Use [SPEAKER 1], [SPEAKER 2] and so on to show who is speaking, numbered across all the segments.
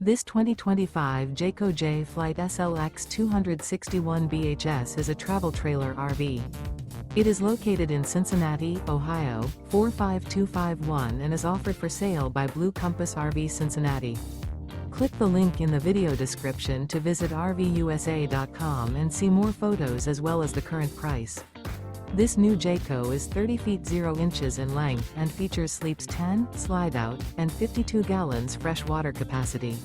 [SPEAKER 1] This 2025 Jayco Jay Flight SLX 261 BHS is a travel trailer RV. It is located in Cincinnati, Ohio, 45251 and is offered for sale by Blue Compass RV Cincinnati. Click the link in the video description to visit RVUSA.com and see more photos as well as the current price. This new Jayco is 30 feet 0 inches in length and features sleeps 10, Slideout, and 52 gallons fresh water capacity.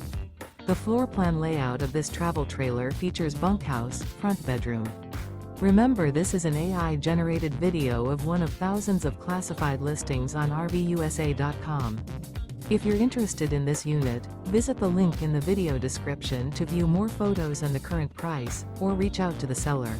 [SPEAKER 1] The floor plan layout of this travel trailer features bunkhouse, front bedroom. Remember, this is an AI-generated video of one of thousands of classified listings on RVUSA.com. If you're interested in this unit, visit the link in the video description to view more photos and the current price, or reach out to the seller.